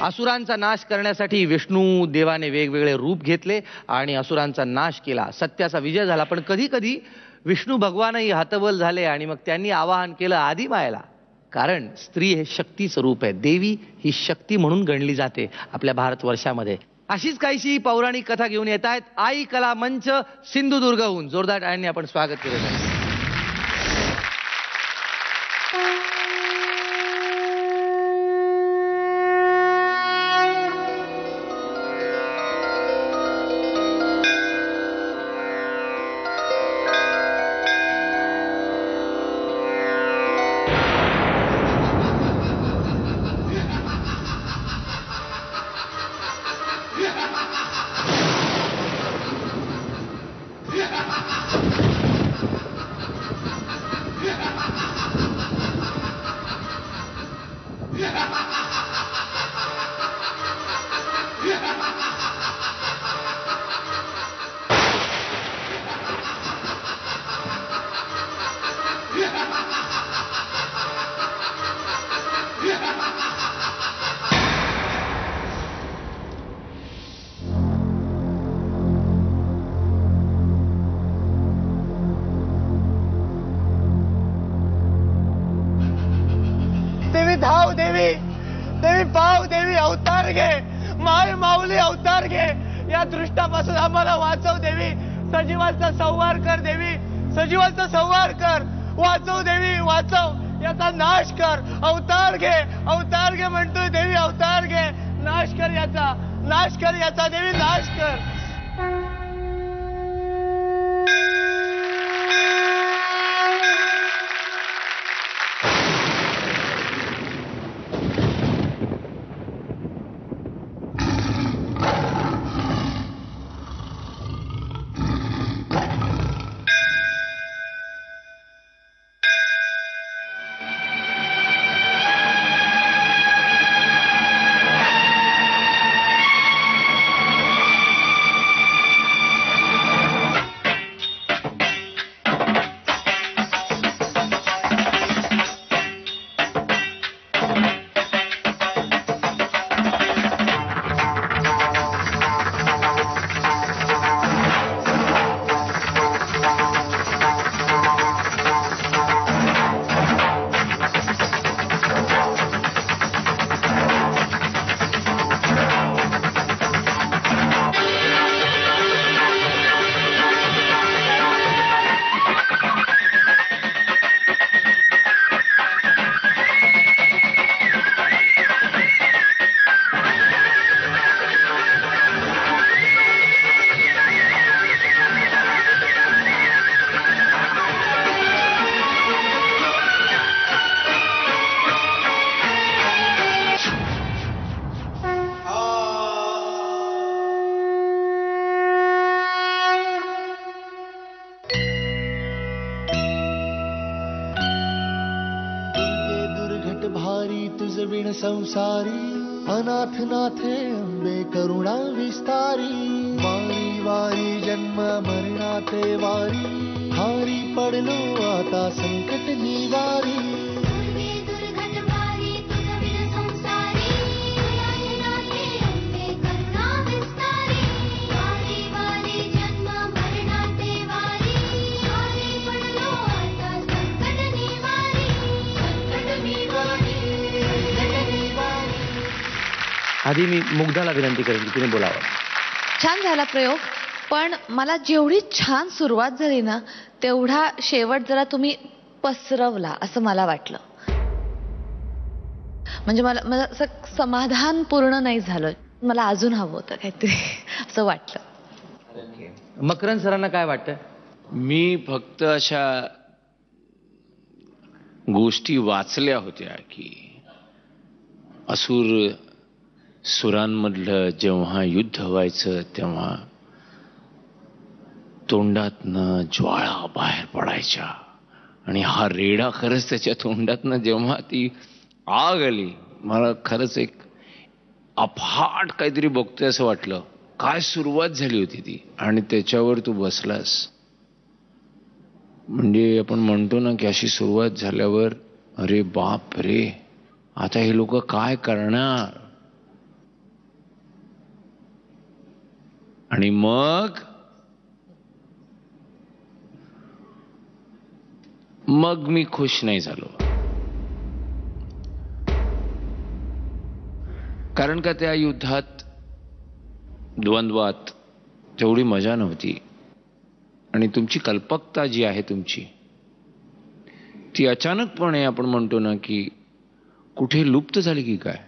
असुरांचा नाश करण्यासाठी विष्णू देवाने वेगवेगळे रूप घेतले आणि असुरांचा नाश केला, सत्याचा विजय झाला. पण कधी कधी विष्णू भगवानही हतबल झाले आणि मग त्यांनी आवाहन केलं आदिमायेला. कारण स्त्री हे शक्तीचं रूप आहे, देवी ही शक्ती म्हणून गणली जाते आपल्या भारतवर्षामध्ये. अशीच काहीशी पौराणिक कथा घेऊन येत आहेत आई कला मंच सिंधुदुर्गहून. जोरदार टाळ्यांनी आपण स्वागत केलं आहे. देवी धाव, देवी देवी पाव, देवी अवतार घे, माय माऊली अवतार घे, या दृष्टापासून आम्हाला वाचव देवी. सजीवांचा संहार कर देवी, सजीवांचा संहार कर. वाचव देवी, वाचव, याचा नाश कर. अवतार घे म्हणतोय देवी, अवतार घे. नाश कर याचा, नाश कर याचा देवी, नाश कर. भारी तुझ विण संसारी, अनाथ नाथे अंबे करुणा विस्तारी. वारी वारी जन्म मरणाते वारी, हारी पडलो आता संकट निवारी. आधी मी मुग्धाला विनंती करेन की तिने बोलावं. छान झाला प्रयोग, पण मला जेवढी छान सुरुवात झाली ना, तेवढा शेवट जरा तुम्ही पसरवला असं मला वाटलं. म्हणजे मला असं समाधान पूर्ण नाही झालं, मला अजून हवं होतं काहीतरी असं वाटलं. मकरंद सरांना काय वाटतं? मी फक्त अशा गोष्टी वाचल्या होत्या की असुर सुरांमधलं जेव्हा युद्ध व्हायचं तेव्हा तोंडातनं ज्वाळा बाहेर पडायच्या आणि हा रेडा खरंच त्याच्या तोंडातनं जेव्हा ती आग आली, मला खरंच एक अफाट काहीतरी बघतोय असं वाटलं. काय सुरुवात झाली होती ती, आणि त्याच्यावर तू बसलास. म्हणजे आपण म्हणतो ना की अशी सुरुवात झाल्यावर अरे बाप रे, आता हे लोक काय करणार. आणि मग मी खुश नाही झालो. कारण का त्या युद्धात, द्वंद्वात तेवढी मजा नव्हती. आणि तुमची कल्पकता जी आहे तुमची, ती अचानकपणे आपण म्हणतो ना की कुठे लुप्त झाली की काय,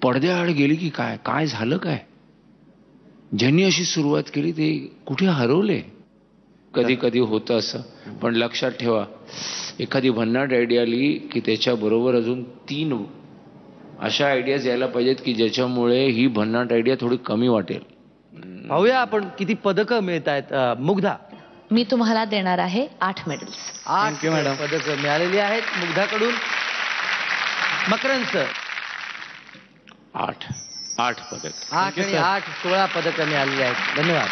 पडद्याआड गेली की काय, काय झालं काय, ज्यांनी अशी सुरुवात केली ते कुठे हरवले. कधी कधी होतं असं. पण लक्षात ठेवा, एखादी भन्नाट आयडिया आली की त्याच्याबरोबर अजून 3 अशा आयडियाज यायला पाहिजेत की ज्याच्यामुळे ही भन्नाट आयडिया थोडी कमी वाटेल. पाहूया आपण किती पदकं मिळत आहेत. मुग्धा, मी तुम्हाला देणार आहे 8 मेडल्स. 8 पदकं मिळालेली आहेत मुग्धाकडून. मकरंद सर, 8 पदक. 8 आणि 8 16 पदकं मिळालेली आहेत. धन्यवाद.